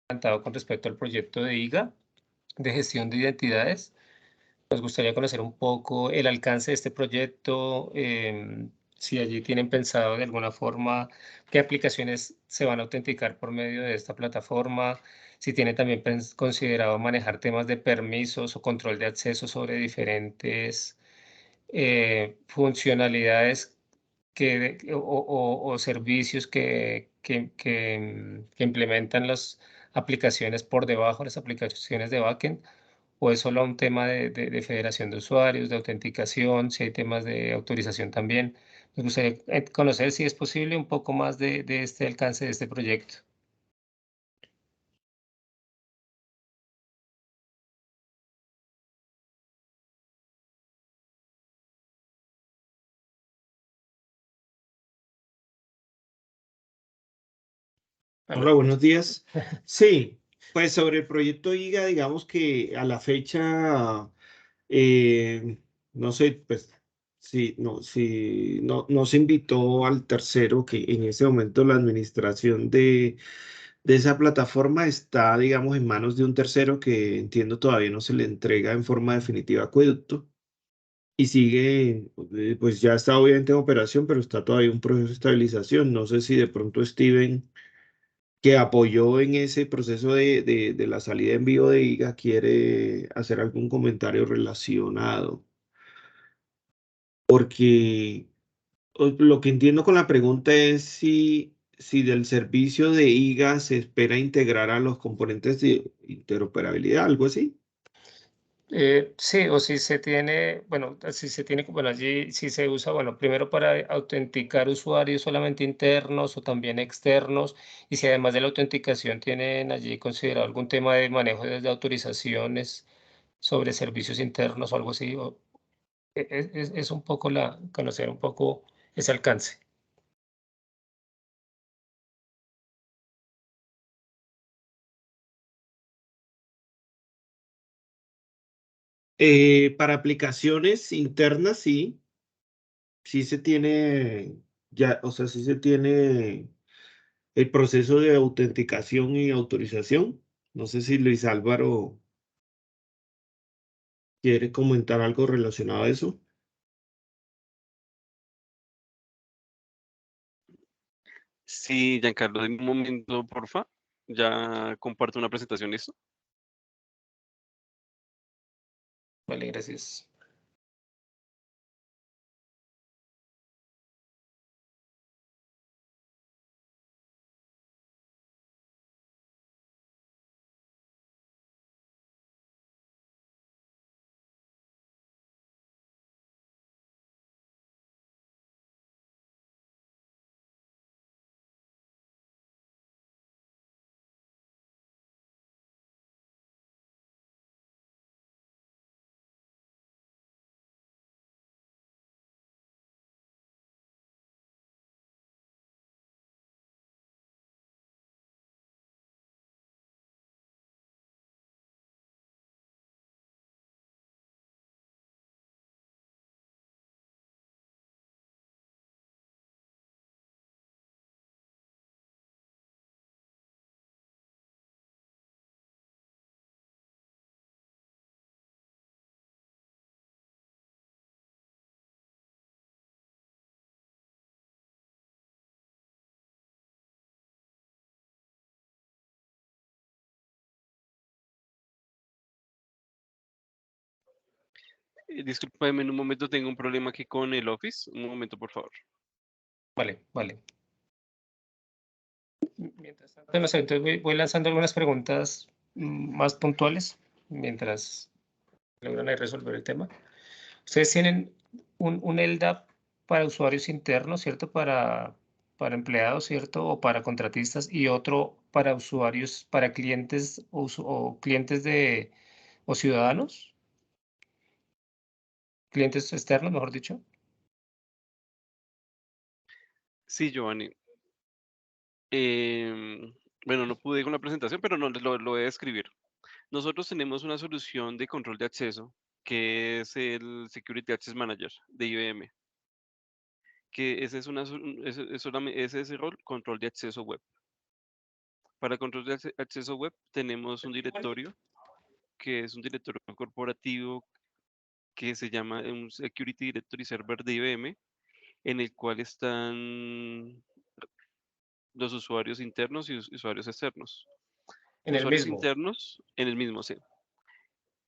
Adelantado con respecto al proyecto de IGA, de gestión de identidades. Nos gustaría conocer un poco el alcance de este proyecto, si allí tienen pensado de alguna forma qué aplicaciones se van a autenticar por medio de esta plataforma, si tienen también considerado manejar temas de permisos o control de acceso sobre diferentes funcionalidades o servicios que implementan las aplicaciones por debajo, las aplicaciones de backend, o es solo un tema de federación de usuarios, de autenticación, si hay temas de autorización también. Me gustaría conocer si es posible un poco más de este alcance de este proyecto. Hola, Aló. buenos días. Sí, pues sobre el proyecto IGA, digamos que a la fecha, eh, no sé, pues sí, no se invitó al tercero, que en ese momento la administración de esa plataforma está, digamos, en manos de un tercero que entiendo todavía no se le entrega en forma definitiva a Acueducto y sigue, pues ya está obviamente en operación, pero está todavía un proceso de estabilización. No sé si de pronto Steven que apoyó en ese proceso de la salida en vivo de IGA, quiere hacer algún comentario relacionado. Porque lo que entiendo con la pregunta es si del servicio de IGA se espera integrar a los componentes de interoperabilidad, algo así. Sí, o si se tiene, bueno, si se tiene, bueno, allí si se usa, bueno, primero para autenticar usuarios solamente internos o también externos, y si además de la autenticación tienen allí considerado algún tema de manejo de autorizaciones sobre servicios internos o algo así, es un poco conocer un poco ese alcance. Para aplicaciones internas, sí se tiene, ya, o sea, sí se tiene el proceso de autenticación y autorización. No sé si Luis Álvaro quiere comentar algo relacionado a eso. Sí, Giancarlo, de un momento, porfa. Ya comparto una presentación, ¿listo? Vale, gracias. Discúlpame, en un momento tengo un problema aquí con el Office. Un momento, por favor. Vale, vale. Mientras tanto, no sé, entonces voy lanzando algunas preguntas más puntuales mientras logran ahí resolver el tema. Ustedes tienen un LDAP para usuarios internos, ¿cierto? Para empleados, ¿cierto? O para contratistas y otro para usuarios, para clientes o clientes o ciudadanos, clientes externos, mejor dicho. Sí, Giovanni. Bueno, no pude con la presentación, pero no, lo voy a escribir. Nosotros tenemos una solución de control de acceso, que es el Security Access Manager de IBM, que ese es, ese es ese rol, control de acceso web, Para control de acceso web tenemos un directorio, que es un directorio corporativo que se llama un Security Directory Server de IBM, en el cual están los usuarios internos y usuarios externos. En el Usuarios mismo. internos en el mismo, sí.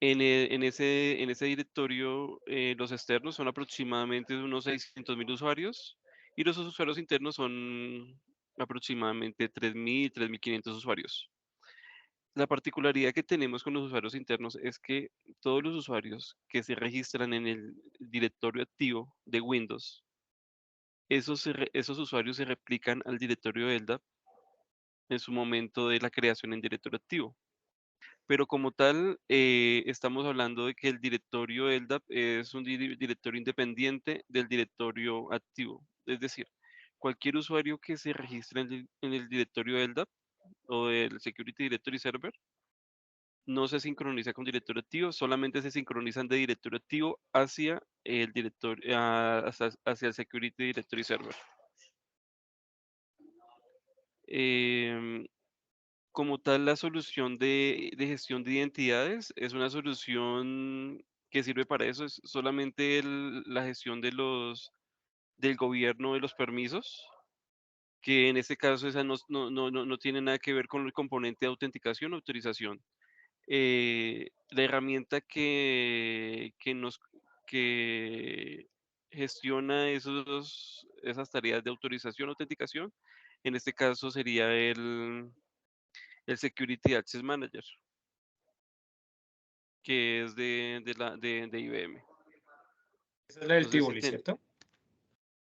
En ese directorio, los externos son aproximadamente unos 600.000 usuarios y los usuarios internos son aproximadamente 3.000, 3.500 usuarios. La particularidad que tenemos con los usuarios internos es que todos los usuarios que se registran en el directorio activo de Windows, esos usuarios se replican al directorio LDAP en su momento de la creación en directorio activo. Pero como tal, estamos hablando de que el directorio LDAP es un directorio independiente del directorio activo. Es decir, cualquier usuario que se registre en el directorio LDAP o el Security Directory Server no se sincroniza con directorio activo, solamente se sincronizan de directorio activo hacia el directorio, hacia el Security Directory Server. Em, Como tal, la solución de gestión de identidades es una solución que sirve para eso, es solamente la gestión del gobierno de los permisos, que en este caso esa no tiene nada que ver con el componente de autenticación o autorización. La herramienta que gestiona esas tareas de autorización, autenticación, en este caso sería el Security Access Manager, que es de IBM. Esa es la del Entonces, Tivoli, ¿cierto?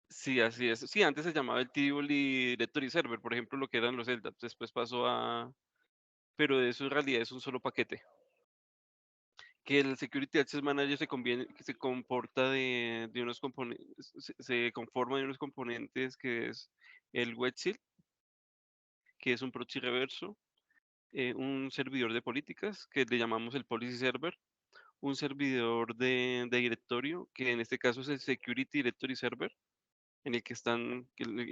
sí, así es. Sí, antes se llamaba el Tivoli Directory Server, por ejemplo, lo que eran los LDAP. Después pasó pero eso en realidad es un solo paquete. Que el Security Access Manager que se comporta de unos componentes, se conforma de unos componentes que es el Web Shield, que es un proxy reverso, un servidor de políticas, que le llamamos el Policy Server, un servidor de directorio, que en este caso es el Security Directory Server, en el que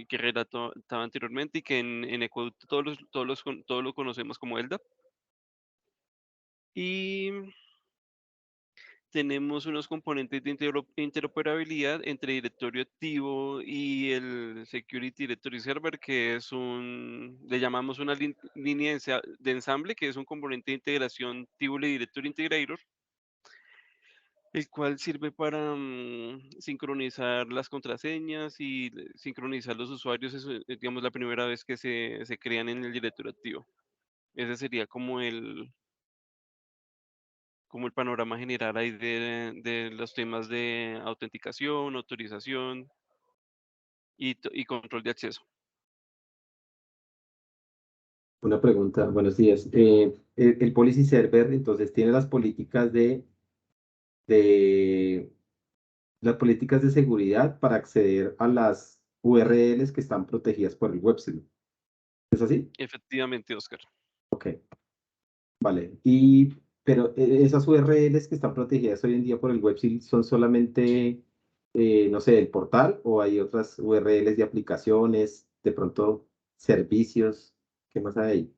que relataba anteriormente y que en Equaducto todos lo conocemos como LDAP. Y tenemos unos componentes de interoperabilidad entre directorio activo y el Security Directory Server, que es le llamamos una línea de ensamble, que es un componente de integración Tivoli Directory Integrator, el cual sirve para sincronizar las contraseñas y sincronizar los usuarios. Es, digamos, la primera vez que se crean en el directorio activo. Ese sería como el panorama general ahí de los temas de autenticación, autorización y control de acceso. Una pregunta, buenos días. El Policy Server entonces tiene de las políticas de seguridad para acceder a las URLs que están protegidas por el web service. ¿Es así? Efectivamente, Oscar. Ok, vale. Pero esas URLs que están protegidas hoy en día por el web service son solamente, no sé, el portal o hay otras URLs de aplicaciones, de pronto servicios. ¿Qué más hay ahí?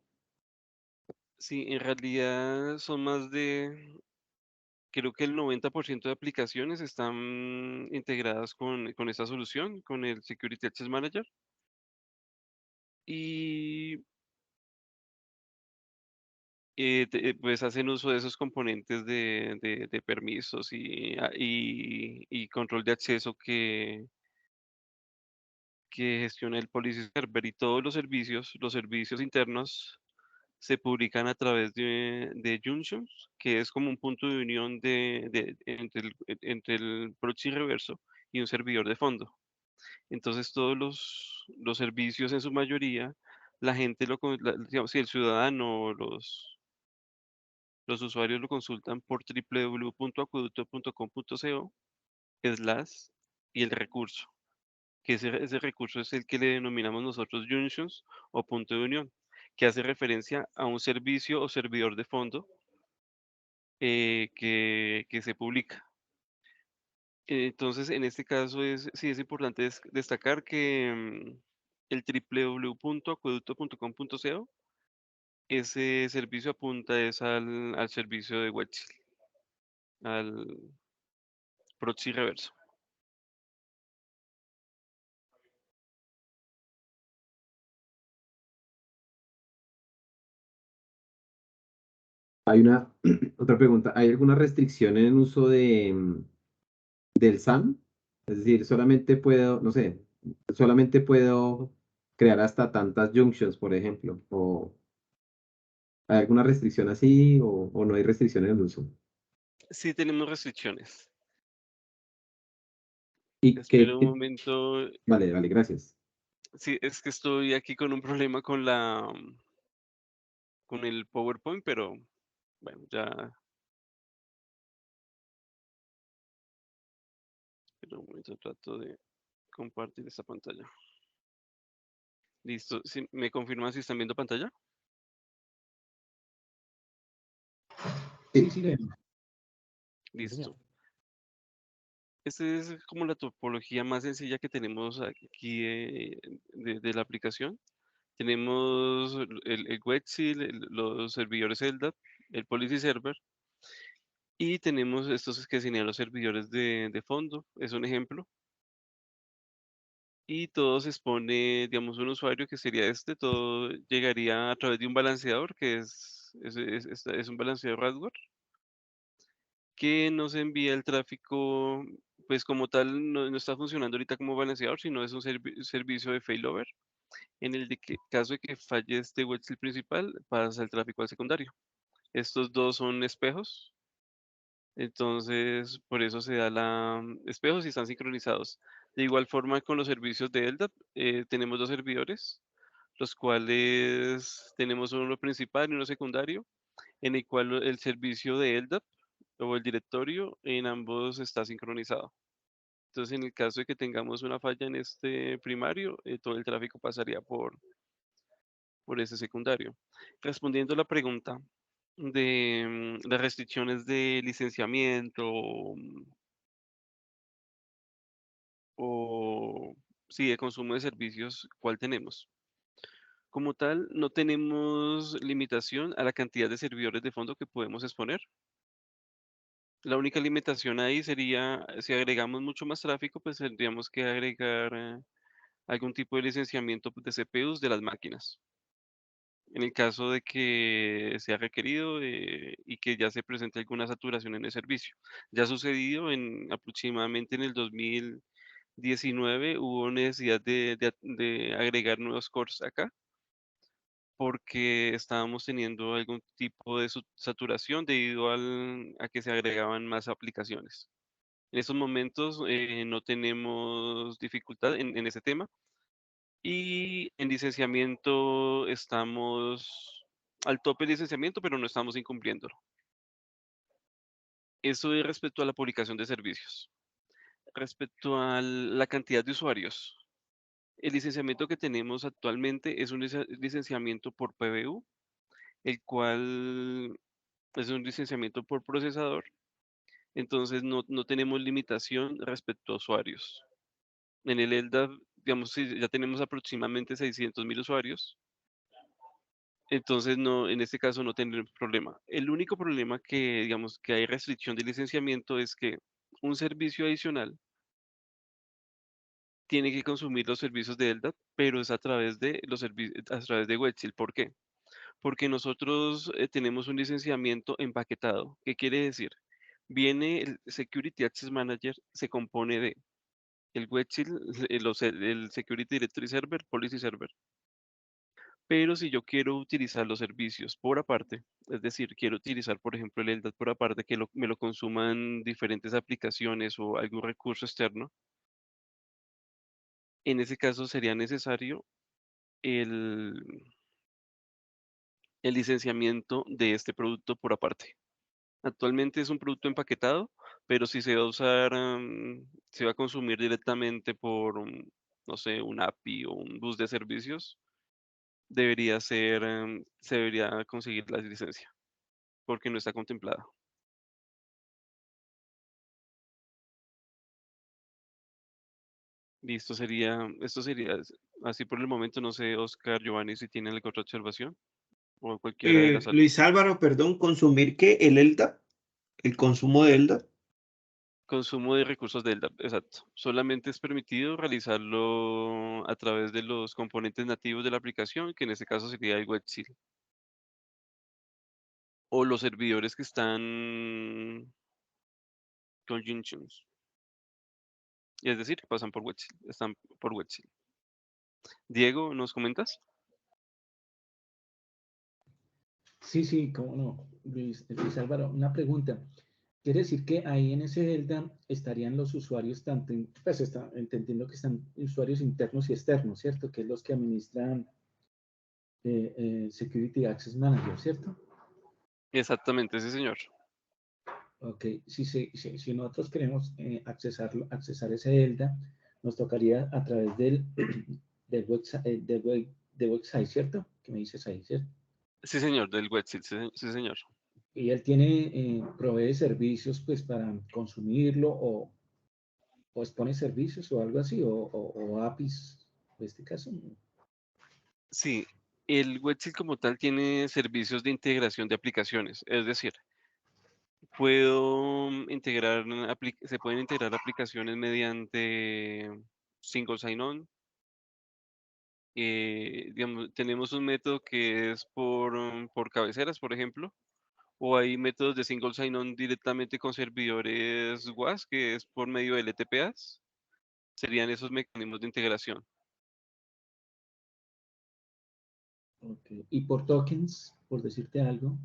Sí, en realidad son creo que el 90% de aplicaciones están integradas con esta solución, con el Security Access Manager. Y pues hacen uso de esos componentes de permisos y control de acceso que gestiona el Policy Server, y todos los servicios internos se publican a través de Junctions, que es como un punto de unión entre el proxy reverso y un servidor de fondo. Entonces todos los servicios en su mayoría, la gente digamos, si el ciudadano o los usuarios lo consultan por www.acueducto.com.co slash y el recurso, que ese recurso es el que le denominamos nosotros junctions o punto de unión, que hace referencia a un servicio o servidor de fondo que se publica. Entonces, en este caso sí es importante destacar que el www.acueducto.com.co ese servicio apunta es al servicio de Websil, al proxy reverso. Hay una otra pregunta. ¿Hay alguna restricción en el uso del SAM? Es decir, solamente puedo, no sé, solamente puedo crear hasta tantas junctions, por ejemplo. ¿O hay alguna restricción así o no hay restricción en el uso? Sí tenemos restricciones. Y Espera un momento. vale, vale, gracias. Sí, es que estoy aquí con un problema con el PowerPoint, pero bueno, ya. Espera un momento, trato de compartir esta pantalla. Listo. ¿Sí, me confirman si están viendo pantalla? Sí, sí, Listo. Esta es como la topología más sencilla que tenemos aquí de la aplicación. Tenemos el Websil, los servidores LDAP, el Policy Server, y tenemos estos que serían los servidores de fondo, es un ejemplo. Y todo se expone, digamos, un usuario que sería todo llegaría a través de un balanceador, que es un balanceador hardware, que nos envía el tráfico, pues como tal, no está funcionando ahorita como balanceador, sino es un servicio de failover, en el caso de que falle este Websil principal, pasa el tráfico al secundario. Estos dos son espejos, entonces por eso se da espejos y están sincronizados. De igual forma con los servicios de LDAP, tenemos dos servidores, los cuales tenemos uno principal y uno secundario, en el cual el servicio de LDAP o el directorio en ambos está sincronizado. Entonces, en el caso de que tengamos una falla en este primario, todo el tráfico pasaría por ese secundario. Respondiendo a la pregunta de las restricciones de licenciamiento o sí, de consumo de servicios, ¿cuál tenemos? Como tal, no tenemos limitación a la cantidad de servidores de fondo que podemos exponer. La única limitación ahí sería, si agregamos mucho más tráfico, pues tendríamos que agregar algún tipo de licenciamiento de CPUs de las máquinas. En el caso de que sea requerido y que ya se presente alguna saturación en el servicio. Ya ha sucedido aproximadamente en el 2019, hubo necesidad de agregar nuevos cores acá porque estábamos teniendo algún tipo de saturación debido a que se agregaban más aplicaciones. En estos momentos no tenemos dificultad en ese tema y en licenciamiento estamos al tope de licenciamiento, pero no estamos incumpliéndolo. Eso es respecto a la publicación de servicios. Respecto a la cantidad de usuarios, el licenciamiento que tenemos actualmente es un licenciamiento por PBU, el cual es un licenciamiento por procesador, entonces no tenemos limitación respecto a usuarios. En el LDAP, digamos, sí, ya tenemos aproximadamente 600.000 usuarios, entonces no, en este caso no tendremos problema. El único problema que, digamos, que hay restricción de licenciamiento es que un servicio adicional tiene que consumir los servicios de LDAP, pero es a través de a través de Websil. ¿Por qué? Porque nosotros tenemos un licenciamiento empaquetado. ¿Qué quiere decir? Viene el Security Access Manager, se compone de el Websil, el Security Directory Server, Policy Server. Pero si yo quiero utilizar los servicios por aparte, es decir, quiero utilizar, por ejemplo, el LDAP por aparte, que me lo consuman diferentes aplicaciones o algún recurso externo, en ese caso sería necesario el, el licenciamiento de este producto por aparte. Actualmente es un producto empaquetado, pero si se va a usar, se va a consumir directamente por, no sé, un API o un bus de servicios, se debería conseguir la licencia, porque no está contemplada. Listo, esto sería así por el momento. No sé, Oscar, Giovanni, si tienen alguna otra observación. o cualquiera de las Luis Álvaro, perdón, ¿consumir qué? ¿El ELDA? ¿El consumo de ELDA? consumo de recursos de LDAP, exacto. Solamente es permitido realizarlo a través de los componentes nativos de la aplicación, que en este caso sería el WebSil. O los servidores que están con Junctions. Es decir, que pasan por WebSil, están por WebSil. Diego, ¿nos comentas? Sí, cómo no. Luis Álvaro, una pregunta. Quiere decir que ahí en ese Delta estarían los usuarios, tanto, pues entendiendo que están usuarios internos y externos, ¿cierto? Que es los que administran Security Access Manager, ¿cierto? Exactamente, sí, señor. Ok, si nosotros queremos accesar ese Delta, nos tocaría a través del website, ¿cierto? Que me dices ahí, ¿cierto? Sí, señor, del WebSil, sí, señor. Y él tiene, provee servicios pues para consumirlo o expone servicios o algo así, o APIs, en este caso. Sí, el WebSil como tal tiene servicios de integración de aplicaciones, es decir, puedo integrar, se pueden integrar aplicaciones mediante single sign-on. Digamos, tenemos un método que es por cabeceras, por ejemplo, o hay métodos de single sign-on directamente con servidores WAS, que es por medio de LTPAs. Serían esos mecanismos de integración. Okay. Y por tokens, por decirte algo.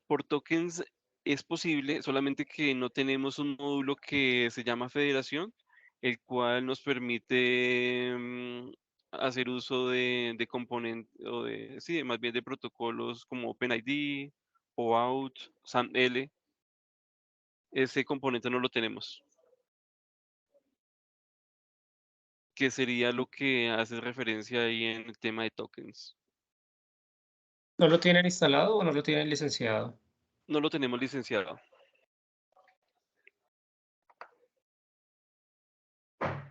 Por tokens es posible, solamente que no tenemos un módulo que se llama Federación, el cual nos permite hacer uso de componentes, o sí, más bien de protocolos como OpenID, OAuth, SAML. Ese componente no lo tenemos, que sería lo que hace referencia ahí en el tema de tokens. ¿No lo tienen instalado o no lo tienen licenciado? No lo tenemos licenciado.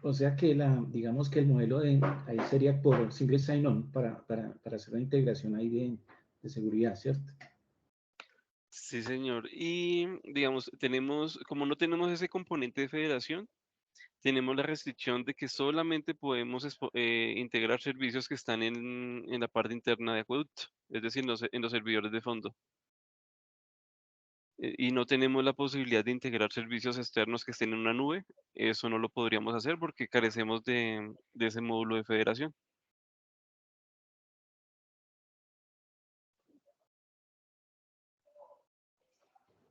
O sea que digamos que el modelo ahí sería por single sign-on para hacer la integración ahí de seguridad, ¿cierto? Sí, señor. Y digamos, como no tenemos ese componente de federación, tenemos la restricción de que solamente podemos integrar servicios que están en la parte interna de Acueducto, es decir, en los servidores de fondo. Y no tenemos la posibilidad de integrar servicios externos que estén en una nube. Eso no lo podríamos hacer porque carecemos de ese módulo de federación.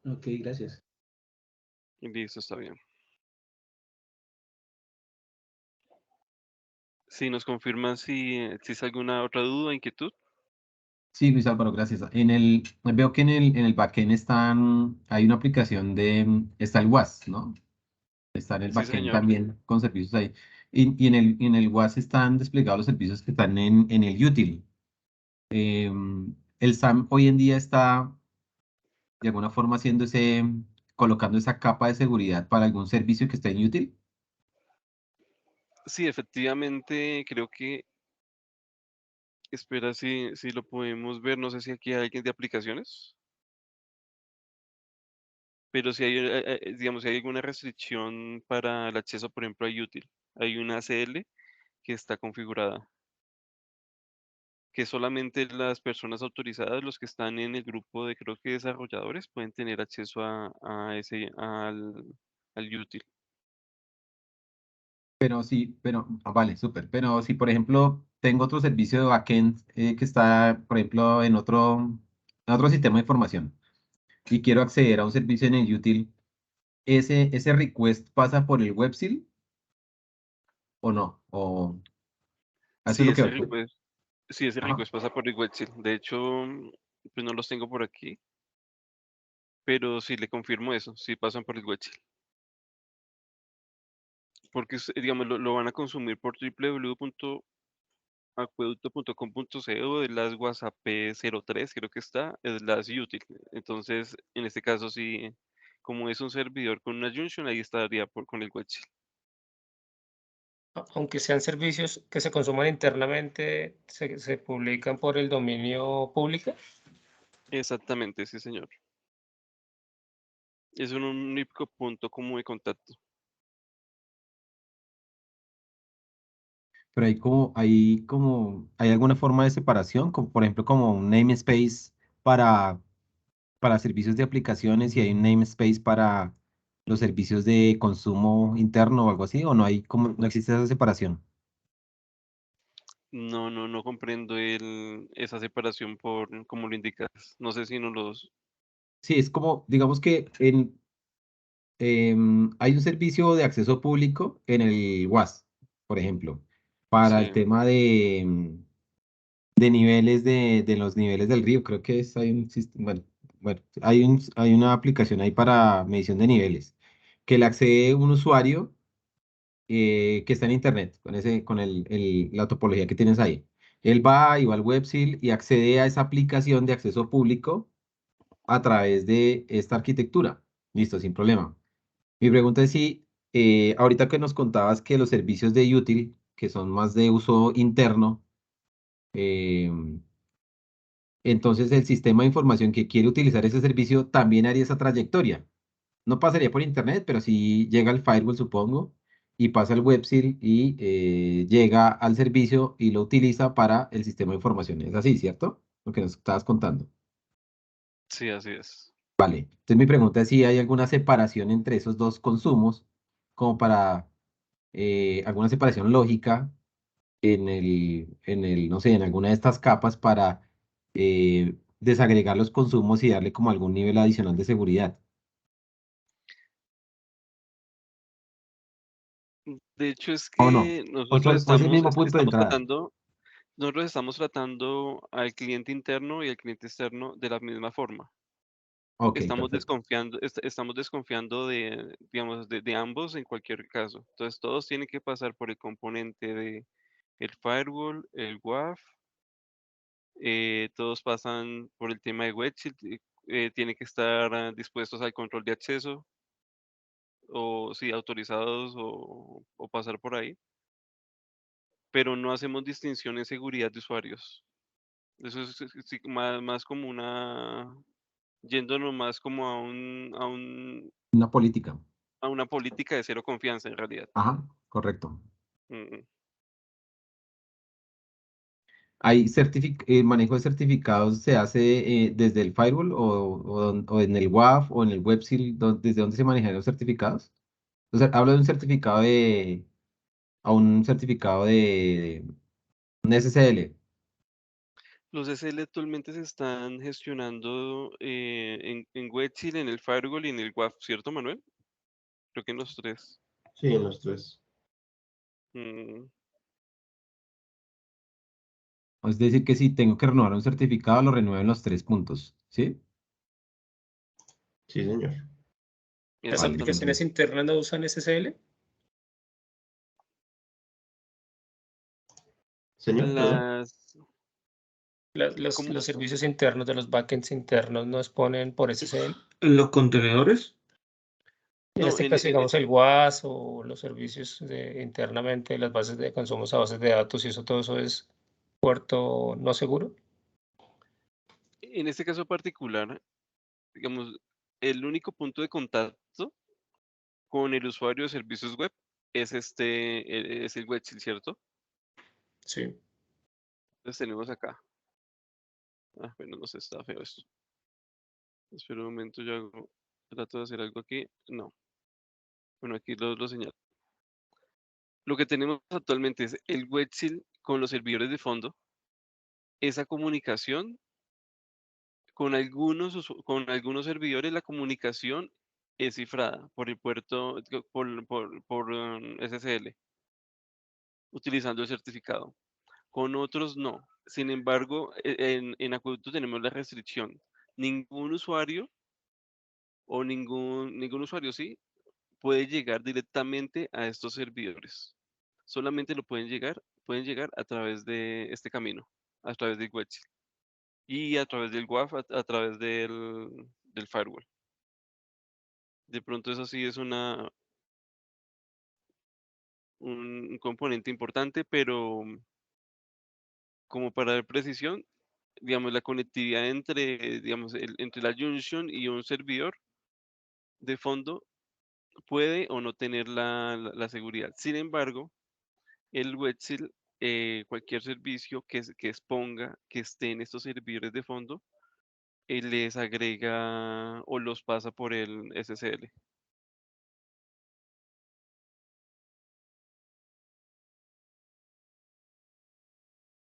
Ok, gracias. Listo, está bien. Si nos confirman si existe alguna otra duda, inquietud. Sí, Luis Álvaro, gracias. Veo que en el backend hay una aplicación está el WAS, ¿no? Está en el Sí, backend señor. también con servicios ahí. Y en el WAS están desplegados los servicios que están en el util. El SAM hoy en día está de alguna forma colocando esa capa de seguridad para algún servicio que esté en util. Sí, efectivamente, creo que, espera si lo podemos ver, no sé si aquí hay alguien de aplicaciones, pero si hay, digamos, si hay alguna restricción para el acceso, por ejemplo, a util, hay una ACL que está configurada, que solamente las personas autorizadas, los que están en el grupo de, creo que desarrolladores, pueden tener acceso al util. Pero sí, vale, súper. Pero si, por ejemplo, tengo otro servicio de backend que está, por ejemplo, en otro sistema de información y quiero acceder a un servicio en el util, ¿ese request pasa por el WebSil o no? O eso es Sí, lo que... ese Ajá. request pasa por el website. De hecho, pues no los tengo por aquí, pero sí le confirmo eso, sí pasan por el website. Porque, digamos, lo van a consumir por www.acueducto.com.co de las WhatsApp 03, creo que está, es las util. Entonces, en este caso, sí, como es un servidor con una junction, ahí estaría con el website. Aunque sean servicios que se consuman internamente, se publican por el dominio público. Exactamente, sí, señor. Es un único punto como de contacto. Pero hay alguna forma de separación, como por ejemplo como un namespace para servicios de aplicaciones y hay un namespace para los servicios de consumo interno o algo así, o no hay como, no existe esa separación. No comprendo esa separación por como lo indicas. No sé si no los... Sí, es como, digamos que hay un servicio de acceso público en el WAS, por ejemplo, para el Sí, tema de niveles de los niveles del río. Creo que hay un sistema, bueno, hay una aplicación ahí para medición de niveles que le accede un usuario que está en internet con la topología que tienes ahí. Él va y va al WebSil y accede a esa aplicación de acceso público a través de esta arquitectura. Listo, sin problema. Mi pregunta es si ahorita que nos contabas que los servicios de util, que son más de uso interno, eh, entonces el sistema de información que quiere utilizar ese servicio también haría esa trayectoria. No pasaría por internet, pero sí llega al firewall, supongo, y pasa al WebSil y llega al servicio y lo utiliza para el sistema de información. Es así, ¿cierto? Lo que nos estabas contando. sí, así es. Entonces mi pregunta es si hay alguna separación entre esos dos consumos, como para alguna separación lógica no sé, en alguna de estas capas para desagregar los consumos y darle como algún nivel adicional de seguridad. De hecho, es ¿O no? que O es el mismo punto de entrada. nosotros estamos tratando al cliente interno y al cliente externo de la misma forma. Ok, perfecto. Estamos desconfiando de, digamos, de ambos en cualquier caso. Entonces, todos tienen que pasar por el componente de el firewall, el WAF, todos pasan por el tema de web shield, tienen que estar dispuestos al control de acceso o sí, autorizados o pasar por ahí, pero no hacemos distinción en seguridad de usuarios. Eso es sí, más como yéndonos más como Una política. a una política de cero confianza en realidad. Ajá, correcto. Mm, Manejo de certificados se hace desde el firewall o en el WAF o en el WebSil, ¿desde dónde se manejan los certificados? O sea, hablo de un certificado a un certificado de un SSL. Los SL actualmente se están gestionando en Websil, en el Firewall y en el WAF, ¿cierto, Manuel? Creo que en los tres. Sí, en los tres. Mm, Es decir, que si tengo que renovar un certificado, lo renuevo en los 3 puntos, ¿sí? Sí, señor. ¿Las Vale, sin exactamente. aplicaciones problema. internas no usan SSL? Señor, perdón. Las, Los como, servicios internos de los backends internos no exponen por SSL. Los contenedores. En no, este caso, digamos, el WAS o los servicios internamente, las bases de consumos a bases de datos y eso, todo eso es puerto no seguro. en este caso particular, digamos, el único punto de contacto con el usuario de servicios web es es el Websil, ¿cierto? Sí. Entonces tenemos acá. Ah, bueno, no sé, está feo esto. Espera un momento, trato de hacer algo aquí. No, bueno, aquí lo señalo. Lo que tenemos actualmente es el Websil con los servidores de fondo. Esa comunicación con algunos servidores, la comunicación es cifrada por el puerto, SSL, utilizando el certificado. Con otros no. Sin embargo, en Acueducto tenemos la restricción. Ningún usuario o ningún usuario, sí, puede llegar directamente a estos servidores. Solamente pueden llegar a través de este camino, a través del Websil y a través del WAF, a través del firewall. De pronto eso sí es un componente importante, pero como para dar precisión, digamos, la conectividad entre, digamos, entre la junction y un servidor de fondo puede o no tener la seguridad. Sin embargo, el Wetzel, cualquier servicio que exponga que esté en estos servidores de fondo, les agrega o los pasa por el SSL.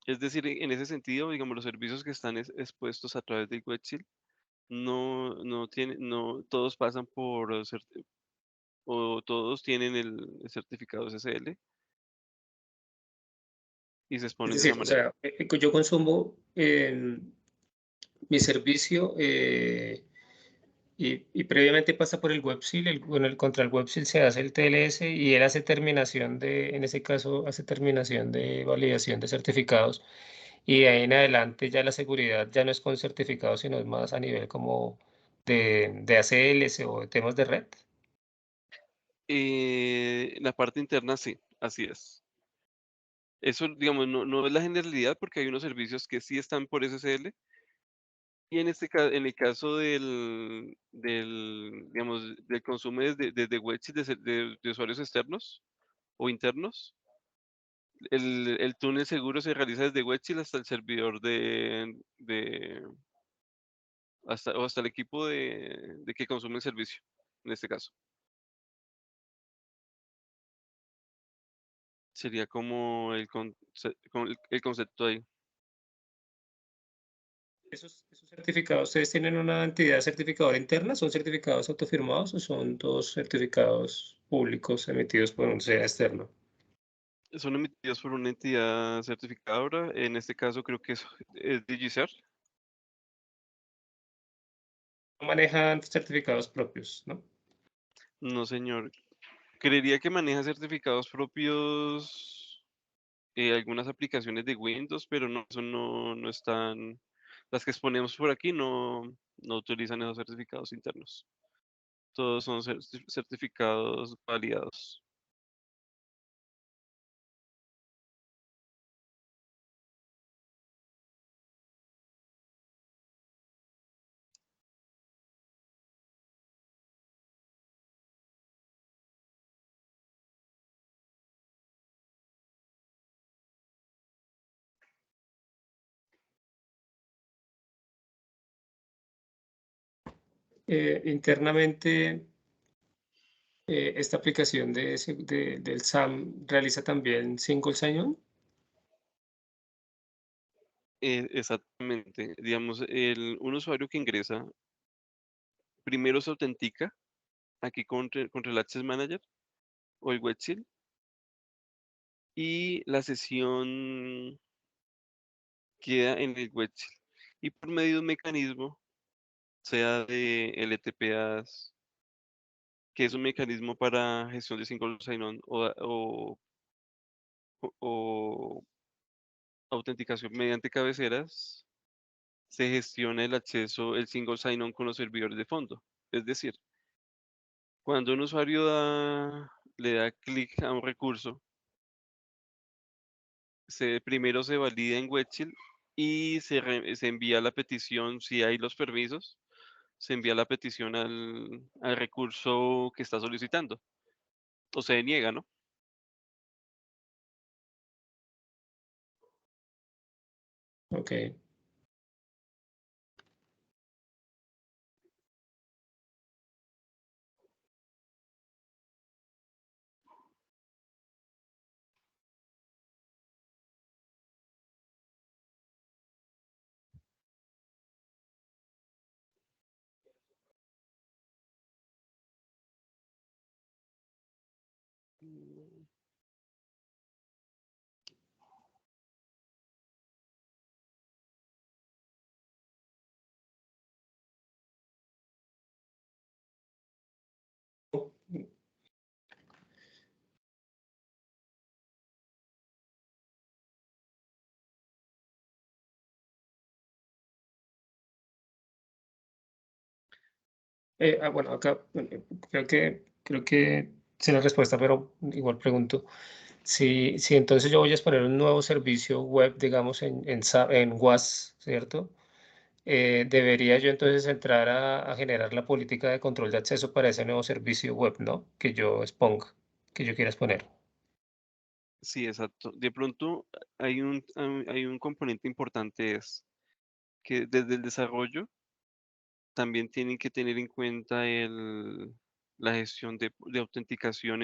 Es decir, en ese sentido, digamos, los servicios que están expuestos a través del Wetzel no todos pasan por o todos tienen el certificado SSL y se Es exponen de esa decir, o manera. sea, yo consumo mi servicio y previamente pasa por el WebSeal, contra el WebSeal se hace el TLS y él hace terminación en ese caso, hace terminación de validación de certificados y de ahí en adelante ya la seguridad ya no es con certificados, sino es más a nivel como de ACLs o de temas de red. La parte interna sí, así es. Eso, digamos, no es la generalidad porque hay unos servicios que sí están por SSL y en el caso digamos, del consumo desde websites de usuarios externos o internos, el túnel seguro se realiza desde website hasta el servidor hasta el equipo de que consume el servicio, en este caso. Sería como el concepto ahí. ¿Esos certificados, ustedes tienen una entidad certificadora interna? ¿Son certificados autofirmados o son todos certificados públicos emitidos por un sea externo? Son emitidos por una entidad certificadora, en este caso creo que es DigiCert. No manejan certificados propios, ¿no? No, señor. Creería que maneja certificados propios algunas aplicaciones de Windows, pero no, eso no están. Las que exponemos por aquí no utilizan esos certificados internos. Todos son certificados validados. Internamente, esta aplicación del SAM realiza también single sign-on. Exactamente. Digamos, un usuario que ingresa, primero se autentica aquí contra el Access Manager o el Webseal y la sesión queda en el Webseal. Y por medio de un mecanismo, sea de LTPAs, que es un mecanismo para gestión de single sign-on o autenticación mediante cabeceras, se gestiona el acceso, el single sign-on con los servidores de fondo. Es decir, cuando un usuario le da clic a un recurso, primero se valida en Webseal y se envía la petición, si hay los permisos, se envía la petición al recurso que está solicitando. O se deniega, ¿no? Ok. Bueno, acá creo que sé la respuesta, pero igual pregunto. Sí, sí, entonces yo voy a exponer un nuevo servicio web, digamos, en WAS, ¿cierto? Debería yo entonces entrar a generar la política de control de acceso para ese nuevo servicio web, ¿no? Que yo exponga, que yo quiera exponer. Sí, exacto. De pronto hay un componente importante, es que desde el desarrollo también tienen que tener en cuenta la gestión de autenticación,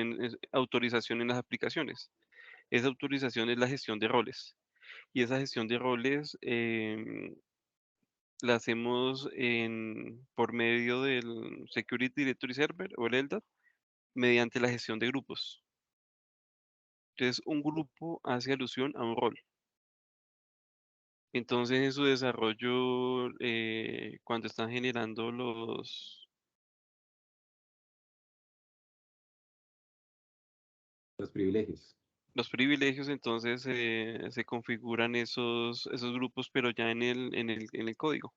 autorización en las aplicaciones. Esa autorización es la gestión de roles. Y esa gestión de roles la hacemos por medio del Security Directory Server o el LDAP mediante la gestión de grupos. Entonces, un grupo hace alusión a un rol. Entonces, en su desarrollo, cuando están generando los privilegios. entonces se configuran esos grupos, pero ya en el código.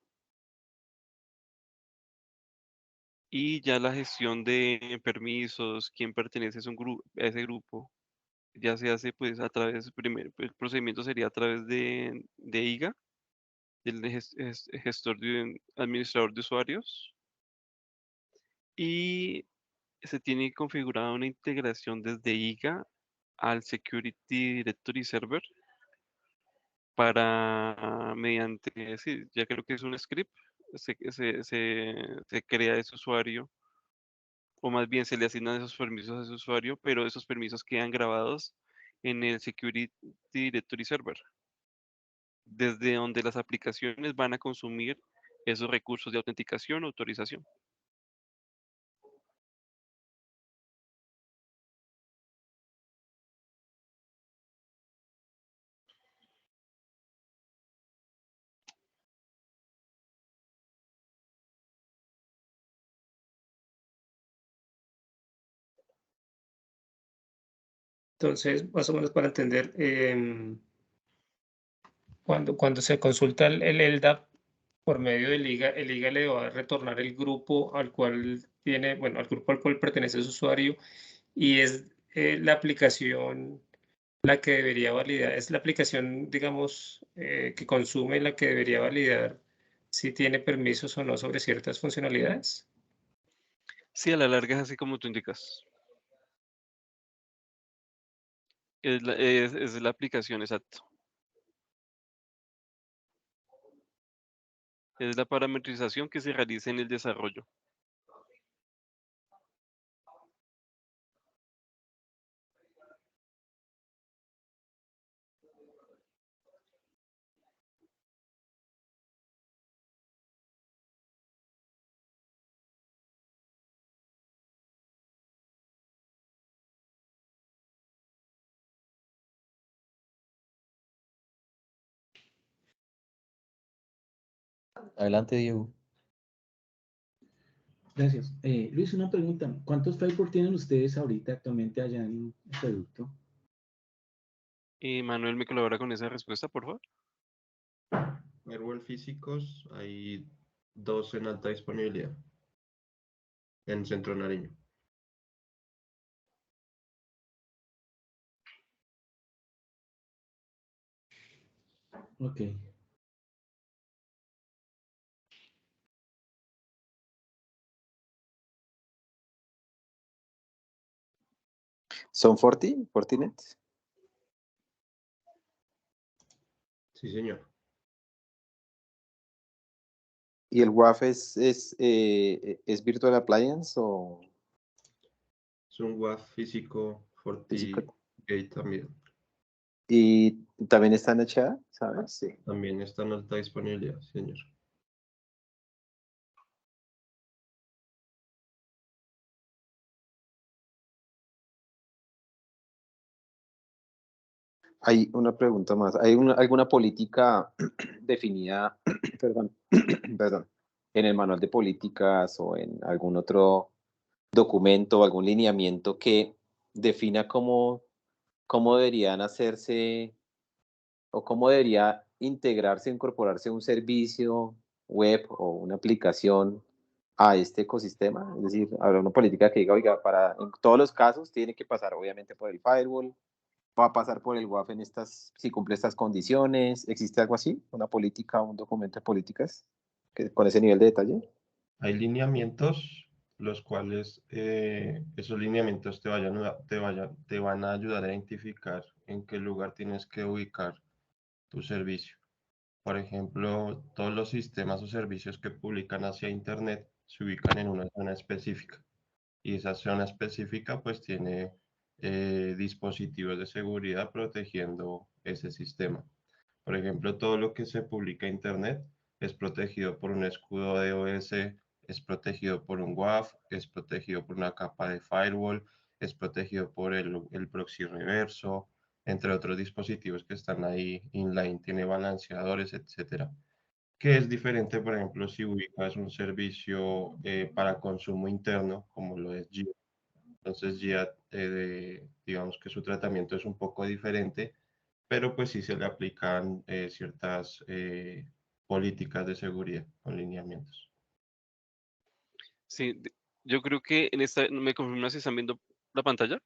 Y ya la gestión de permisos, quién pertenece a ese grupo, ya se hace pues a través, el procedimiento sería a través de IGA, del gestor administrador de usuarios, y se tiene configurada una integración desde IGA al Security Directory Server para, mediante, sí, ya creo que es un script, se crea ese usuario, o más bien se le asignan esos permisos a ese usuario, pero esos permisos quedan grabados en el Security Directory Server, desde donde las aplicaciones van a consumir esos recursos de autenticación o autorización. Entonces, más o menos para entender, cuando se consulta el LDAP por medio del IGA, el IGA le va a retornar el grupo al cual tiene, bueno, al grupo al cual pertenece su usuario, y es la aplicación la que debería validar, es la aplicación, digamos, que consume la que debería validar si tiene permisos o no sobre ciertas funcionalidades. Sí, a la larga es así como tú indicas. Es la aplicación, exacto. Es la parametrización que se realiza en el desarrollo. Adelante, Diego. Gracias. Luis, una pregunta. ¿Cuántos firewall tienen ustedes ahorita actualmente allá en el producto? Manuel, ¿me colabora con esa respuesta, por favor? Firewall físicos, hay 2 en alta disponibilidad en Centro Nariño. Ok. ¿Son Fortinet? Sí, señor. ¿Y el WAF es Virtual Appliance o Es un WAF físico físico? FortiGate también. ¿Y también está en HA, sabes? Sí. También está en alta disponibilidad, señor. Hay una pregunta más. ¿Hay alguna política definida, perdón, perdón, en el manual de políticas o en algún otro documento o algún lineamiento que defina cómo deberían hacerse o cómo debería integrarse, incorporarse un servicio web o una aplicación a este ecosistema? Es decir, habrá una política que diga, oiga, en todos los casos tiene que pasar obviamente por el firewall, va a pasar por el WAF si cumple estas condiciones. ¿Existe algo así? ¿Una política, un documento de políticas con ese nivel de detalle? Hay lineamientos, los cuales esos lineamientos te van a ayudar a identificar en qué lugar tienes que ubicar tu servicio. Por ejemplo, todos los sistemas o servicios que publican hacia Internet se ubican en una zona específica. Y esa zona específica pues tiene dispositivos de seguridad protegiendo ese sistema. Por ejemplo, todo lo que se publica en Internet es protegido por un escudo de DOS, es protegido por un WAF, es protegido por una capa de firewall, es protegido por el proxy reverso, entre otros dispositivos que están ahí inline, tiene balanceadores, etcétera. Que es diferente, por ejemplo, si ubicas un servicio para consumo interno, como lo es Gia. Entonces Gia, digamos que su tratamiento es un poco diferente, pero pues sí se le aplican ciertas políticas de seguridad con lineamientos. Sí, yo creo que en esta, ¿me confirman si están viendo la pantalla?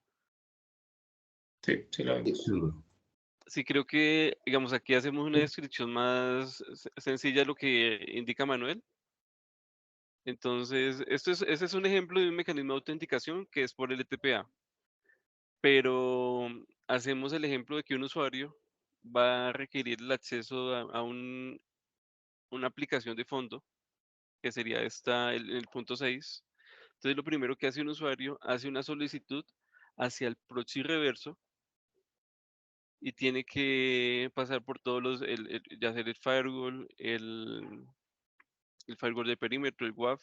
Sí, sí lo vemos. Sí, creo que, digamos, aquí hacemos una descripción más sencilla de lo que indica Manuel. Entonces, este es un ejemplo de un mecanismo de autenticación que es por LTPA, pero hacemos el ejemplo de que un usuario va a requerir el acceso a una aplicación de fondo, que sería el punto 6. Entonces, lo primero que hace un usuario, hace una solicitud hacia el proxy reverso y tiene que pasar por todos ya sea el firewall, el firewall de perímetro, el WAF.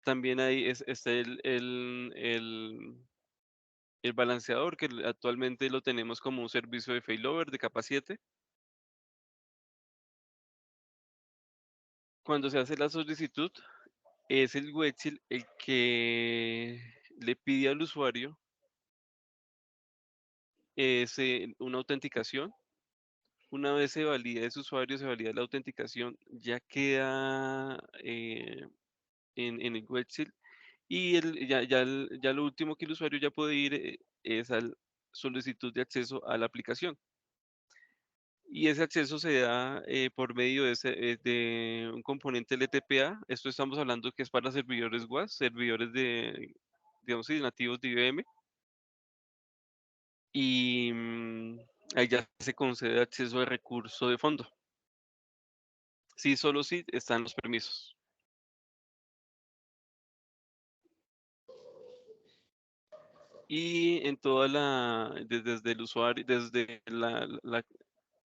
También está el balanceador, que actualmente lo tenemos como un servicio de failover de capa 7. Cuando se hace la solicitud, es el Wechsel el que le pide al usuario una autenticación. Una vez se valida ese usuario, se valida la autenticación, ya queda en el Wechsel. Y ya lo último que el usuario ya puede ir es a solicitud de acceso a la aplicación. Y ese acceso se da por medio de un componente LTPA. Esto estamos hablando que es para servidores WAS, servidores digamos, sí, nativos de IBM. Y ahí ya se concede acceso de recurso de fondo. Sí, solo si están los permisos. Y en desde el usuario, desde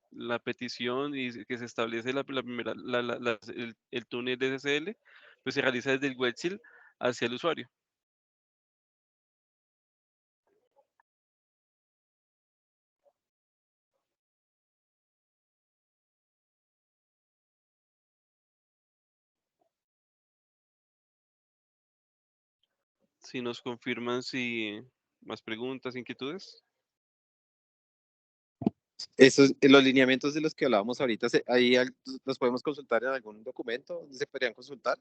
la petición y que se establece la primera, el túnel de SSL, pues se realiza desde el Wechsel hacia el usuario. Si nos confirman si más preguntas, inquietudes. Los lineamientos de los que hablábamos ahorita, ahí los podemos consultar en algún documento donde se podrían consultar.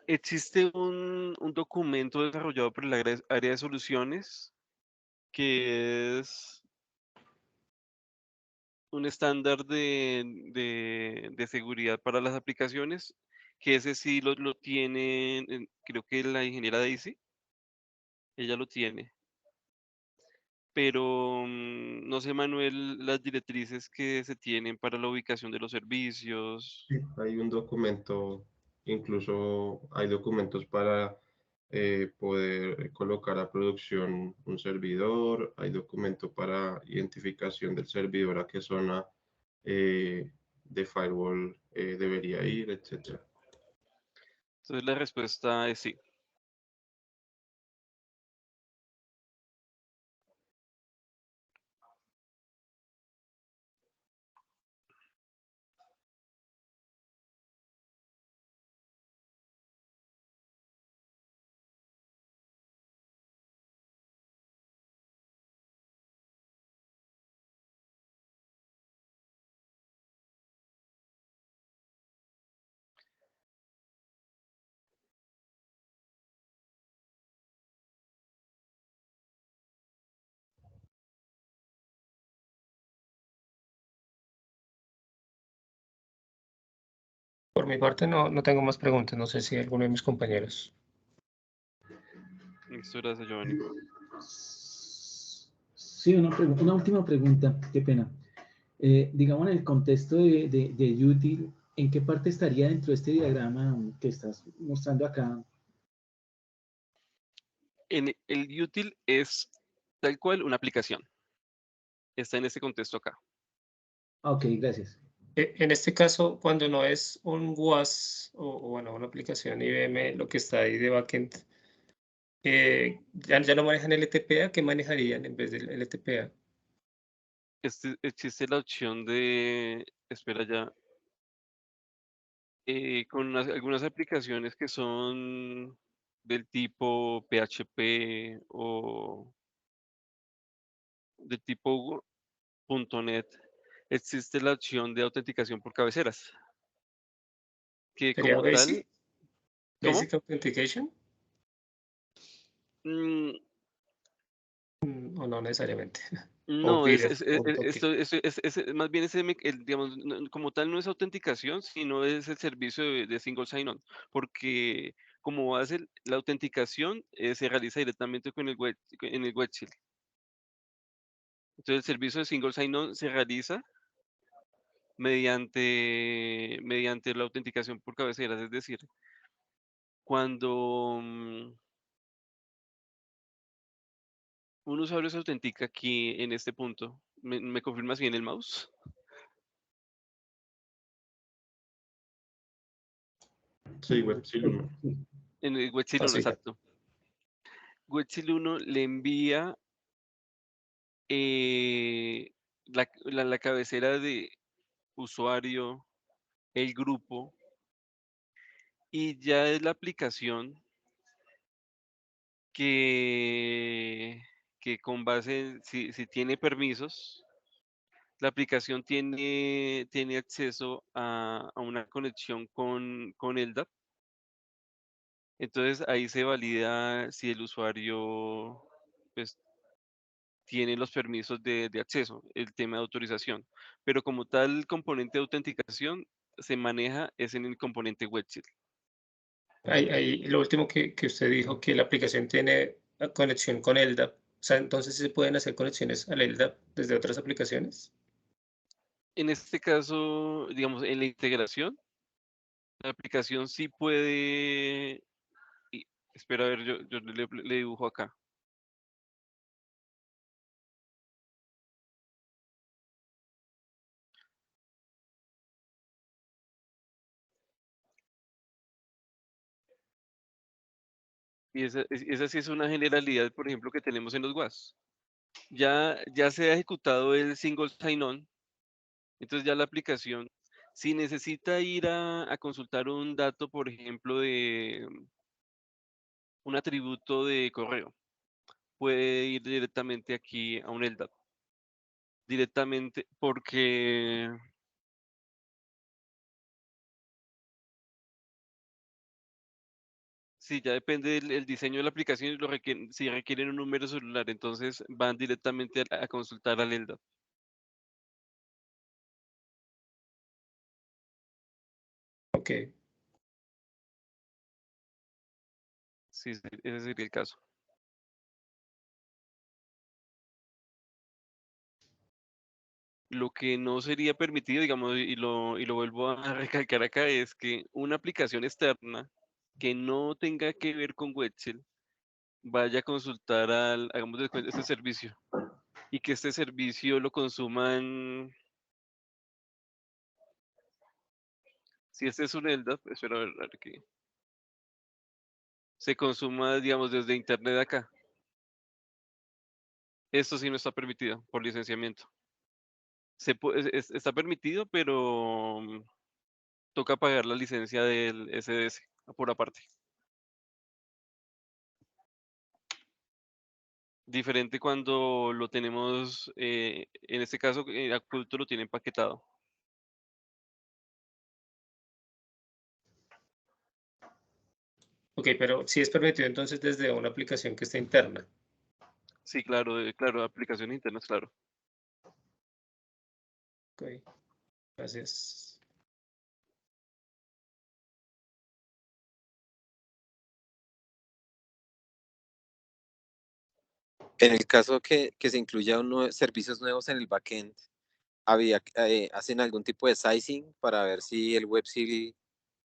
Existe un documento desarrollado por el área de soluciones que es un estándar de seguridad para las aplicaciones, que ese sí lo tiene, creo que la ingeniera Daisy, ella lo tiene. Pero no sé, Manuel, las directrices que se tienen para la ubicación de los servicios. Sí, hay un documento, incluso hay documentos para poder colocar a producción un servidor, hay documento para identificación del servidor a qué zona de firewall debería ir, etcétera. Entonces la respuesta es sí. por mi parte no tengo más preguntas. No sé si alguno de mis compañeros. Listo, gracias, Giovanni. Sí, una última pregunta, qué pena. Digamos, en el contexto de util, ¿en qué parte estaría dentro de este diagrama que estás mostrando acá? El util es tal cual una aplicación. Está en este contexto acá. Ok, gracias. En este caso, cuando no es un WAS o bueno, una aplicación IBM, lo que está ahí de backend, ya no manejan LTPA, ¿qué manejarían en vez del LTPA? Existe la opción de, espera ya, con algunas aplicaciones que son del tipo PHP o del tipo .NET, existe la opción de autenticación por cabeceras, que ¿Sería como tal, ¿cómo? Basic Authentication? Mm, O no necesariamente. O No, BIDER, o un token. más bien digamos, como tal no es autenticación, sino es el servicio de single sign-on, porque como base la autenticación se realiza directamente con en el web shell. Entonces el servicio de single sign-on se realiza mediante la autenticación por cabeceras, es decir, cuando un usuario se autentica aquí en este punto, ¿me confirmas bien el mouse? Sí, WebSil 1. En el web shell 1, Sí. exacto. WebShell 1 le envía la cabecera de usuario, el grupo, y ya es la aplicación que con base, si tiene permisos, la aplicación tiene acceso a una conexión con LDAP. Entonces ahí se valida si el usuario pues, tiene los permisos de acceso, el tema de autorización. Pero como tal componente de autenticación se maneja es en el componente web shell. Ahí lo último que usted dijo, que la aplicación tiene conexión con LDAP. O sea, entonces se pueden hacer conexiones al LDAP desde otras aplicaciones. En este caso, digamos, en la integración, la aplicación sí puede... espera, a ver, yo le dibujo acá. Y esa sí es una generalidad, por ejemplo, que tenemos en los WAS. Ya se ha ejecutado el single sign-on, entonces ya la aplicación, si necesita ir a consultar un dato, por ejemplo, de un atributo de correo, puede ir directamente aquí a un LDAP. Directamente, porque sí, ya depende del diseño de la aplicación y si requieren un número celular, entonces van directamente a consultar al LDAP. Ok. Sí, ese sería el caso. Lo que no sería permitido, digamos, y lo vuelvo a recalcar acá, es que una aplicación externa que no tenga que ver con WebShell vaya a consultar hagamos de cuenta, este servicio y que este servicio lo consuman. Si este es un LDAP, espera a ver que se consuma, digamos, desde internet acá. Esto sí no está permitido por licenciamiento. Está permitido, pero toca pagar la licencia del SDS por aparte. Diferente cuando lo tenemos, en este caso, Acuto lo tiene empaquetado. Ok, pero sí es permitido entonces desde una aplicación que esté interna. Sí, claro, claro, aplicaciones internas, claro. Ok, gracias. En el caso que se incluya servicios nuevos en el backend, ¿hacen algún tipo de sizing para ver si el web sí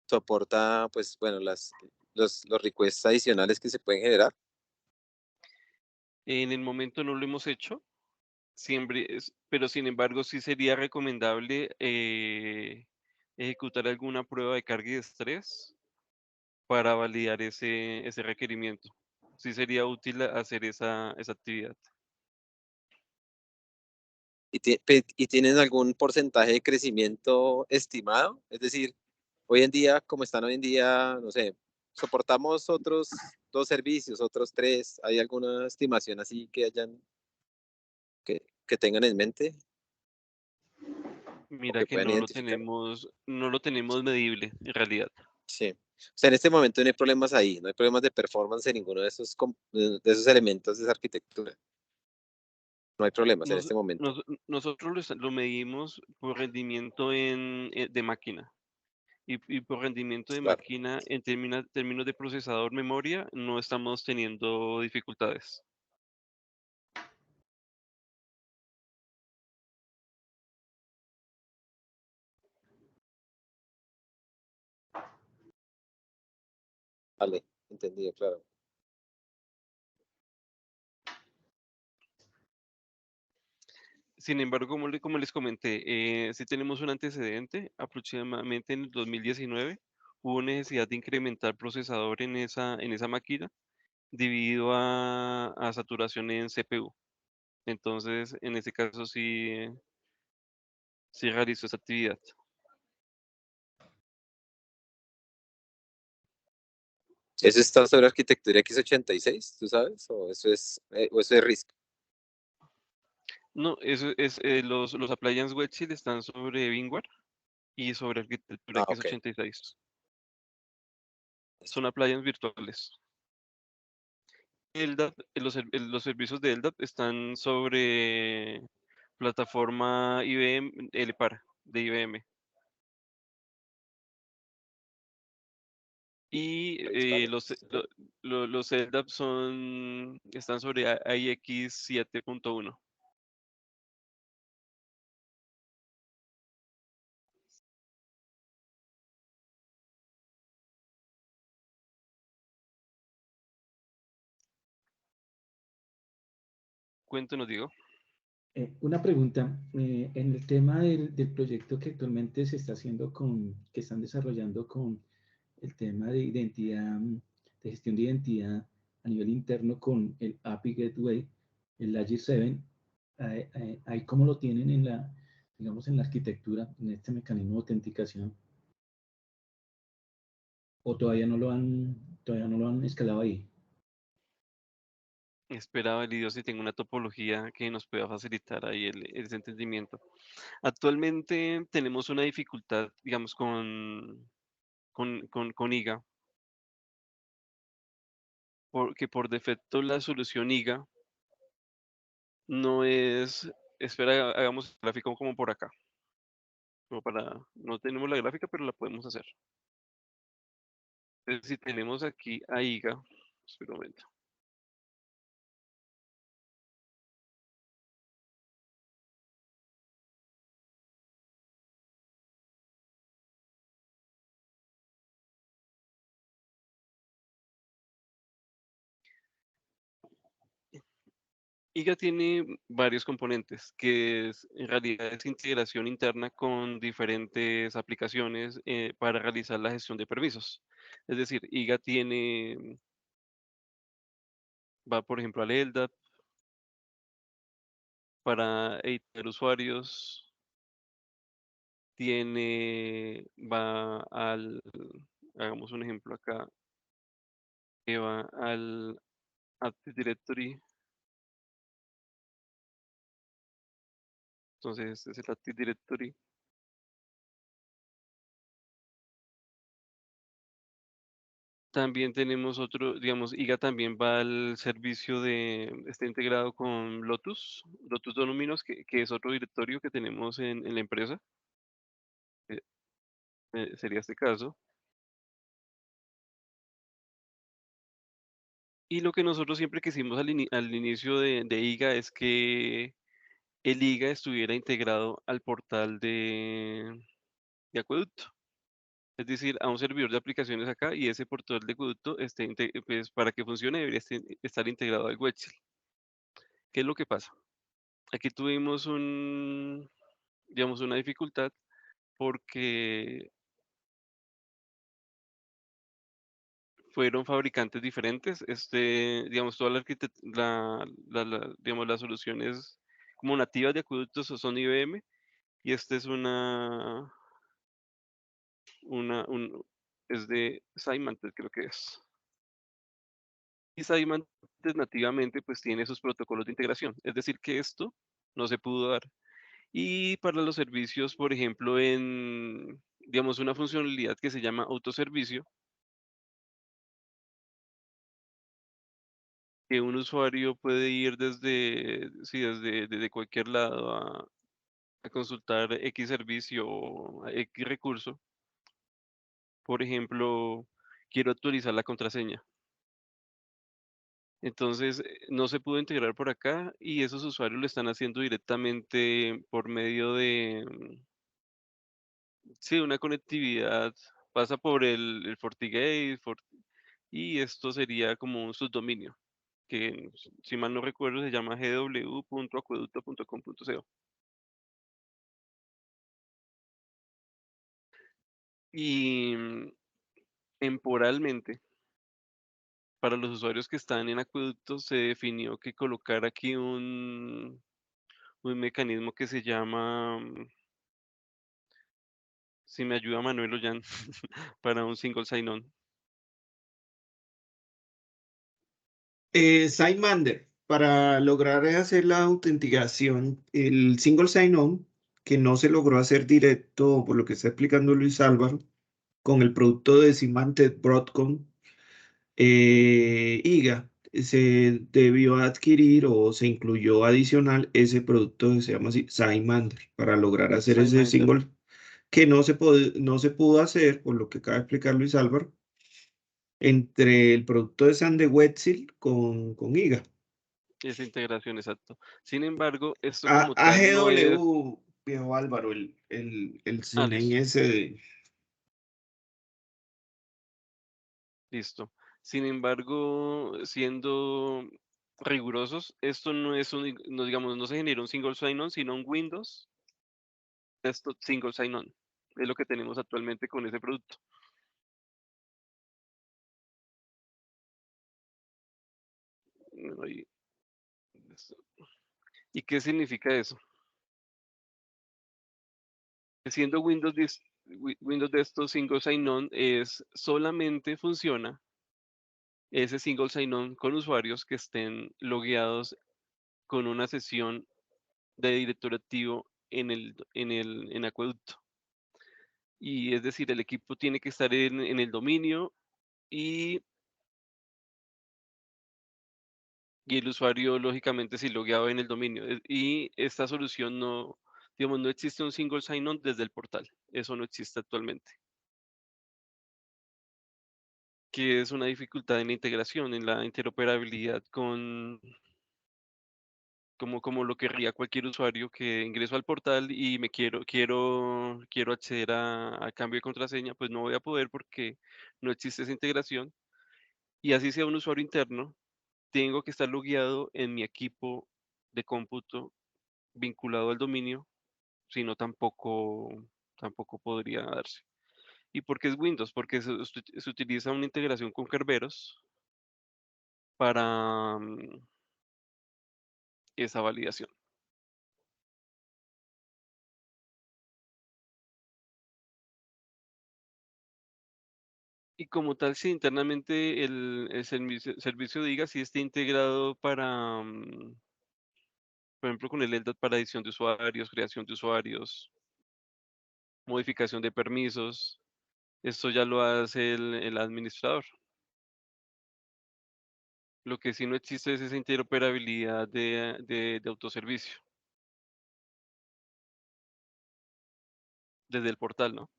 soporta, pues, bueno, los requests adicionales que se pueden generar? En el momento no lo hemos hecho, pero sin embargo sí sería recomendable ejecutar alguna prueba de carga y de estrés para validar ese requerimiento. Sí sería útil hacer esa actividad. ¿Y tienen algún porcentaje de crecimiento estimado? Es decir, hoy en día, como están hoy en día, no sé, soportamos otros 2 servicios, otros 3. ¿Hay alguna estimación así que tengan en mente o Mira que que puedan identificar? no lo tenemos medible en realidad. Sí. O sea, en este momento no hay problemas ahí, no hay problemas de performance en ninguno de esos elementos de esa arquitectura. No hay problemas en Nos- este momento. Nosotros lo medimos por rendimiento de máquina. Y por rendimiento de Claro. máquina, en términos de procesador, memoria, no estamos teniendo dificultades. Vale, entendido, claro. Sin embargo, como les comenté, sí tenemos un antecedente. Aproximadamente en el 2019 hubo necesidad de incrementar procesador en esa máquina debido a saturación en CPU. Entonces, en ese caso sí realizó esa actividad. ¿Eso está sobre arquitectura x86, tú sabes? ¿O eso es RISC? No, eso es, los appliance web shield están sobre VMware y sobre arquitectura Ah, ok. x86. Son appliances virtuales. Los servicios de LDAP están sobre plataforma IBM, LPAR de IBM. Y Vale. los LDAP están sobre IX 7.1. Cuéntanos, Diego. Una pregunta, en el tema del proyecto que actualmente se está haciendo que están desarrollando con el tema de identidad, de gestión de identidad a nivel interno con el API Gateway, el Layer 7, ahí cómo lo tienen digamos, en la arquitectura, en este mecanismo de autenticación, o todavía no lo han escalado ahí. Esperaba el IDO si tengo una topología que nos pueda facilitar ahí ese entendimiento. Actualmente tenemos una dificultad, digamos, con IGA, porque por defecto la solución IGA no es, espera, hagamos el gráfico como por acá. No tenemos la gráfica, pero la podemos hacer. Entonces, si tenemos aquí a IGA, espera un momento. IGA tiene varios componentes, en realidad es integración interna con diferentes aplicaciones para realizar la gestión de permisos. Es decir, IGA va por ejemplo al LDAP para editar usuarios, hagamos un ejemplo acá, que va al Active Directory. Entonces, este es el Active Directory. También tenemos otro, digamos, IGA también va al servicio está integrado con Lotus Dominos, que es otro directorio que tenemos en la empresa. eh, Sería este caso. Y lo que nosotros siempre quisimos al inicio de IGA es que el IGA estuviera integrado al portal de Acueducto. Es decir, a un servidor de aplicaciones acá y ese portal de Acueducto pues, para que funcione debería estar integrado al Webshell. ¿Qué es lo que pasa? Aquí tuvimos digamos, una dificultad porque fueron fabricantes diferentes. Digamos, toda digamos, las soluciones como nativas de acueductos son IBM y este es es de Symantec, creo que es. Y Symantec nativamente pues tiene sus protocolos de integración, es decir, que esto no se pudo dar. Y para los servicios, por ejemplo, digamos, una funcionalidad que se llama autoservicio, que un usuario puede ir desde cualquier lado a consultar X servicio o a X recurso. Por ejemplo, quiero actualizar la contraseña. Entonces, no se pudo integrar por acá y esos usuarios lo están haciendo directamente por medio sí, una conectividad, pasa por el FortiGate, y esto sería como un subdominio, que si mal no recuerdo se llama gw.acueducto.com.co. Y temporalmente, para los usuarios que están en Acueducto, se definió que colocar aquí un mecanismo que se llama, si me ayuda Manuel Ollán, para un single sign-on. SiteMander, para lograr hacer la autenticación, el single sign-on, que no se logró hacer directo, por lo que está explicando Luis Álvaro, con el producto de Symantec Broadcom, IGA, se debió adquirir o se incluyó adicional ese producto que se llama así, SiteMander, para lograr hacer ese SideMinder. single que no se pudo hacer, por lo que acaba de explicar Luis Álvaro, entre el producto de Sande Wetzel con IGA. Esa integración, exacto. Sin embargo, esto como tal no es... AGW, viejo Álvaro, el CNI Listo, ese de... listo. Sin embargo, siendo rigurosos, esto no es no digamos, no se genera un single sign-on, sino un Windows Desktop single sign-on. Es lo que tenemos actualmente con ese producto. Ahí, listo. ¿Y qué significa eso? Siendo Windows Desktop single sign-on solamente funciona ese single sign-on con usuarios que estén logueados con una sesión de directorio activo en Acueducto. Y es decir, el equipo tiene que estar en el dominio y el usuario, lógicamente, sí logueado en el dominio. Y esta solución no, digamos, no existe un single sign-on desde el portal. Eso no existe actualmente. Que es una dificultad en la integración, en la interoperabilidad como lo querría cualquier usuario que ingreso al portal y me quiero acceder a cambio de contraseña, pues no voy a poder porque no existe esa integración. Y así sea un usuario interno, tengo que estar logueado en mi equipo de cómputo vinculado al dominio, si no tampoco podría darse. ¿Y por qué es Windows? Porque se utiliza una integración con Kerberos para esa validación. Y como tal, si internamente el servicio de IGA sí está integrado para, por ejemplo, con el LDAP para edición de usuarios, creación de usuarios, modificación de permisos. Esto ya lo hace el administrador. Lo que sí no existe es esa interoperabilidad de autoservicio desde el portal, ¿no?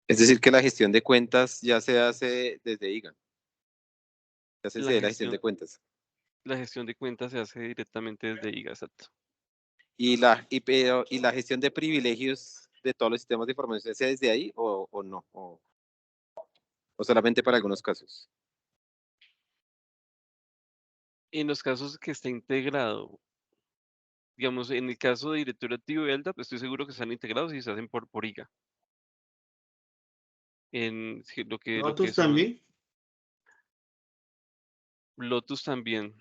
Es decir, que la gestión de cuentas ya se hace desde IGA. Ya se hace la gestión de cuentas. La gestión de cuentas se hace directamente desde IGA, exacto. ¿Y la gestión de privilegios de todos los sistemas de información se hace desde ahí o no? ¿O solamente para algunos casos? En los casos que esté integrado, digamos, en el caso de directorio activo de LDAP, estoy seguro que están integrados y se hacen por IGA. En lo que ¿Lotus son también? Lotus también.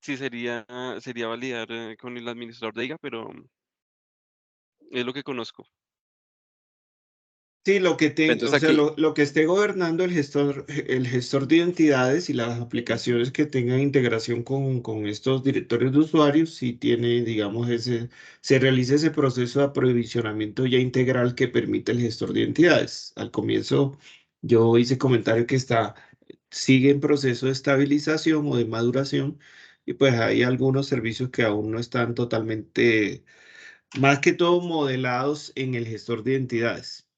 Sí, sería validar con el administrador de IGA, pero es lo que conozco. Sí, lo que Entonces o sea, aquí, lo que esté gobernando el gestor de identidades y las aplicaciones que tengan integración con estos directorios de usuarios, sí tiene, digamos, se realiza ese proceso de aprovisionamiento ya integral que permite el gestor de identidades. Al comienzo yo hice comentario que sigue en proceso de estabilización o de maduración, y pues hay algunos servicios que aún no están totalmente, más que todo, modelados en el gestor de identidades.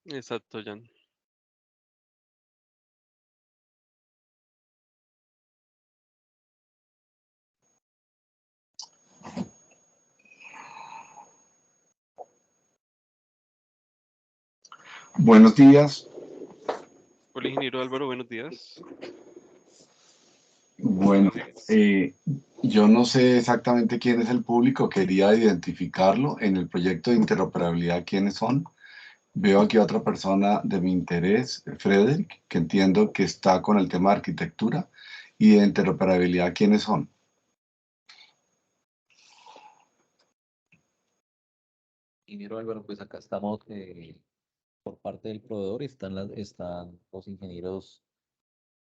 Exacto, Jan. Buenos días. Hola, ingeniero Álvaro, buenos días. Bueno, yo no sé exactamente quién es el público, quería identificarlo en el proyecto de interoperabilidad, quiénes son. Veo aquí a otra persona de mi interés, Frederick, que entiendo que está con el tema de arquitectura y de interoperabilidad, quiénes son. Ingeniero Álvaro, pues acá estamos por parte del proveedor, están los ingenieros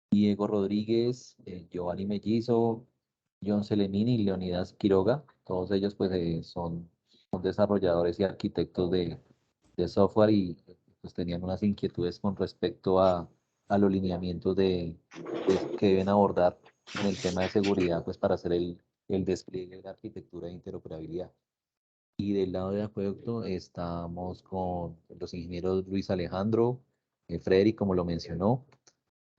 Diego Rodríguez, Giovanni Mellizo, John Celemini y Leonidas Quiroga. Todos ellos pues son desarrolladores y arquitectos de software y pues tenían unas inquietudes con respecto a los lineamientos que deben abordar en el tema de seguridad pues para hacer el despliegue de la arquitectura de interoperabilidad. Y del lado de acueducto estamos con los ingenieros Luis Alejandro, Frederick, como lo mencionó,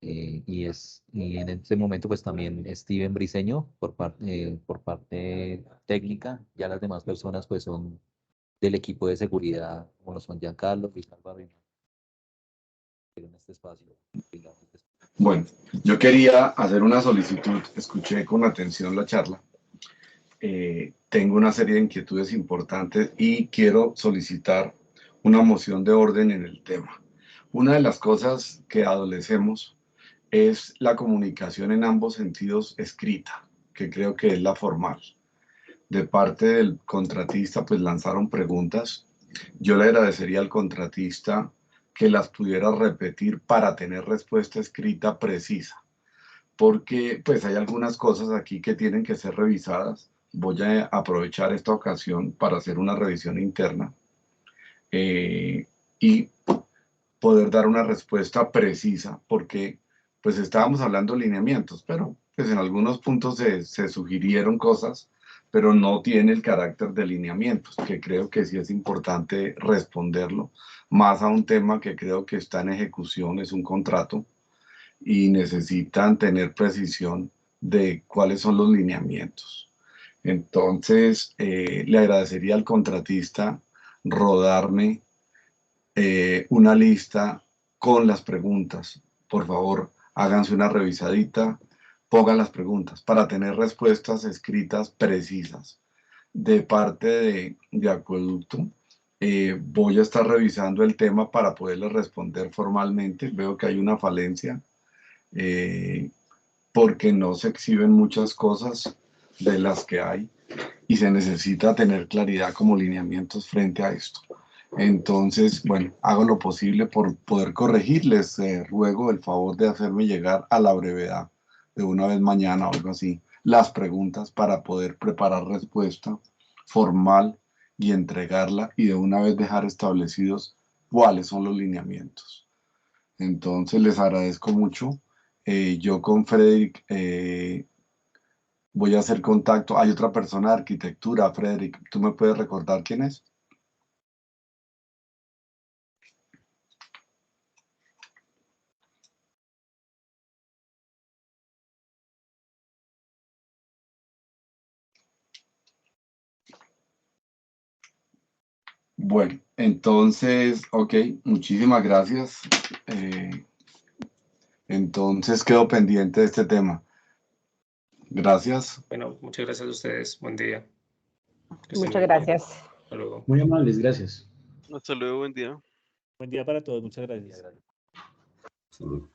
y en este momento pues también Steven Briceño por parte técnica. Ya las demás personas pues son del equipo de seguridad, como lo son Giancarlo, Luis Álvaro en este espacio. Bueno, yo quería hacer una solicitud, escuché con atención la charla. Tengo una serie de inquietudes importantes y quiero solicitar una moción de orden en el tema. Una de las cosas que adolecemos es la comunicación en ambos sentidos escrita, que creo que es la formal. De parte del contratista, pues lanzaron preguntas. Yo le agradecería al contratista que las pudiera repetir para tener respuesta escrita precisa, porque pues hay algunas cosas aquí que tienen que ser revisadas. Voy a aprovechar esta ocasión para hacer una revisión interna y poder dar una respuesta precisa, porque pues estábamos hablando de lineamientos, pero pues en algunos puntos se sugirieron cosas, pero no tiene el carácter de lineamientos, que creo que sí es importante responderlo, más a un tema que creo que está en ejecución, es un contrato, y necesitan tener precisión de cuáles son los lineamientos. Entonces, le agradecería al contratista rodarme una lista con las preguntas. Por favor, háganse una revisadita, pongan las preguntas para tener respuestas escritas precisas. De parte de Acueducto, voy a estar revisando el tema para poderles responder formalmente. Veo que hay una falencia porque no se exhiben muchas cosas de las que hay y se necesita tener claridad como lineamientos frente a esto. Entonces, bueno, hago lo posible por poder corregirles. Ruego el favor de hacerme llegar a la brevedad, de una vez mañana o algo así, las preguntas para poder preparar respuesta formal y entregarla y de una vez dejar establecidos cuáles son los lineamientos. Entonces, les agradezco mucho. Yo con Frederick voy a hacer contacto. Hay otra persona de arquitectura, Frederick. ¿Tú me puedes recordar quién es? Bueno, entonces, ok, muchísimas gracias. Entonces quedo pendiente de este tema. Gracias. Bueno, muchas gracias a ustedes. Buen día. Que estén Muchas muy bien. gracias. Hasta luego. Muy amables, gracias. Hasta luego, buen día. Buen día para todos, muchas gracias. Salud.